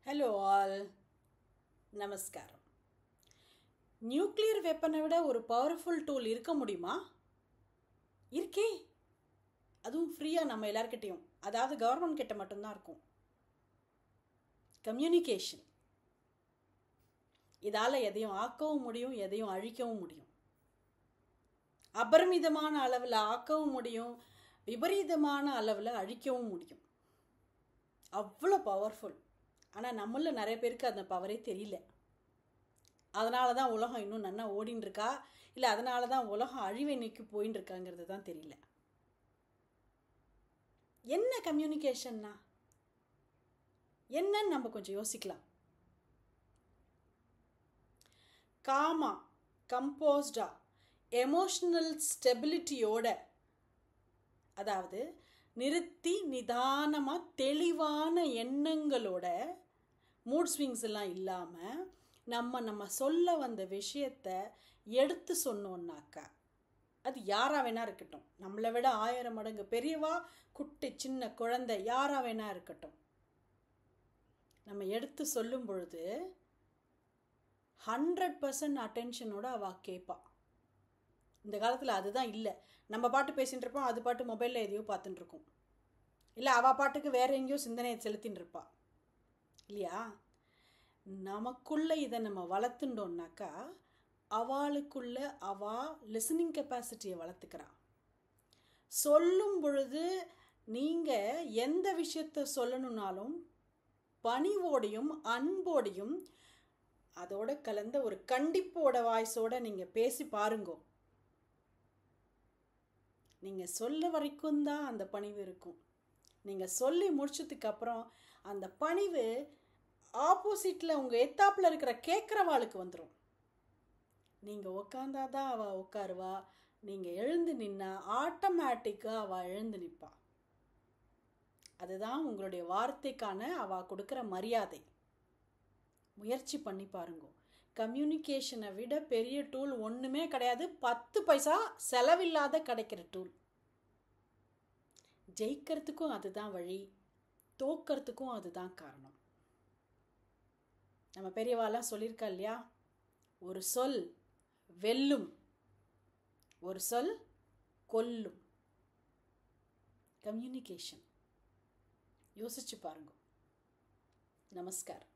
Hello all, நமஸ்காரம். Nuclear வெப்பனை விட ஒரு பவர்ஃபுல் டூல் இருக்க முடியுமா? இருக்கே, அதுவும் ஃப்ரீயாக நம்ம எல்லாருக்கிட்டையும், அதாவது கவர்மெண்ட் கிட்ட மட்டும்தான் இருக்கும். கம்யூனிகேஷன். இதால் எதையும் ஆக்கவும் முடியும், எதையும் அழிக்கவும் முடியும். அபரிமிதமான அளவில் ஆக்கவும் முடியும், விபரீதமான அளவில் அழிக்கவும் முடியும். அவ்வளோ பவர்ஃபுல். ஆனால் நம்மள நிறைய பேருக்கு அந்த பவரே தெரியல. அதனால தான் உலகம் இன்னும் நன்னா ஓடின்னு இருக்கா, இல்லை அதனால தான் உலகம் அழிவை நோக்கி போயின்னு இருக்காங்கிறது தான் தெரியல. என்ன கம்யூனிகேஷன்னா என்னன்னு நம்ம கொஞ்சம் யோசிக்கலாம். காமா, கம்போஸ்டா, எமோஷ்னல் ஸ்டெபிலிட்டியோட, அதாவது நிறுத்தி நிதானமாக தெளிவான எண்ணங்களோட, மூட் ஸ்விங்ஸ் எல்லாம் இல்லாமல் நம்ம சொல்ல வந்த விஷயத்தை எடுத்து சொன்னோன்னாக்கா, அது யாராக வேணா இருக்கட்டும், நம்மளை விட 1000 மடங்கு பெரியவா, குட்டி சின்ன குழந்தை, யாராக வேணா இருக்கட்டும், நம்ம எடுத்து சொல்லும் பொழுது 100% அட்டென்ஷனோட அவள் கேட்பா. இந்த காலத்தில் அதுதான் இல்லை. நம்ம பாட்டு பேசிகிட்டு இருப்போம், அது பாட்டு மொபைலில் எதையோ பார்த்துட்டு இருக்கோம், இல்லை அவள் பாட்டுக்கு வேற எங்கேயோ சிந்தனையை செலுத்தின்னு இருப்பா இல்லையா? நமக்குள்ளே இதை நம்ம வளர்த்துட்டோம்னாக்கா அவளுக்குள்ள அவள் லிசனிங் கெப்பாசிட்டியை வளர்த்துக்கிறான். சொல்லும் பொழுது நீங்கள் எந்த விஷயத்தை சொல்லணுன்னாலும் பணிவோடையும் அன்போடையும் அதோட கலந்த ஒரு கண்டிப்போட வாய்ஸோடு நீங்கள் பேசி பாருங்கோ. நீங்கள் சொல்ல வரைக்கும் தான் அந்த பணிவு இருக்கும். நீங்கள் சொல்லி முடிச்சதுக்கப்புறம் அந்த பணிவு ஆப்போசிட்டில் உங்கள் எத்தாப்பில் இருக்கிற கேட்குறவாளுக்கு வந்துடும். நீங்கள் உக்காந்தாதான் அவள் உட்காருவா, நீங்கள் எழுந்து நின்னா ஆட்டோமேட்டிக்காக அவள் எழுந்து நிற்பா. அதுதான் உங்களுடைய வார்த்தைக்கான அவள் கொடுக்குற மரியாதை. முயற்சி பண்ணி பாருங்க. கம்யூனிகேஷனை விட பெரிய டூல் ஒன்றுமே கிடையாது. 10 பைசா செலவில்லாத கிடைக்கிற டூல். ஜெயிக்கிறதுக்கும் அதுதான் வழி, தோக்கிறதுக்கும் அதுதான் காரணம். நம்ம பெரியவாலாம் சொல்லியிருக்கா இல்லையா, ஒரு சொல் வெல்லும், ஒரு சொல் கொல்லும். கம்யூனிகேஷன். யோசிச்சு பாருங்க. நமஸ்காரம்.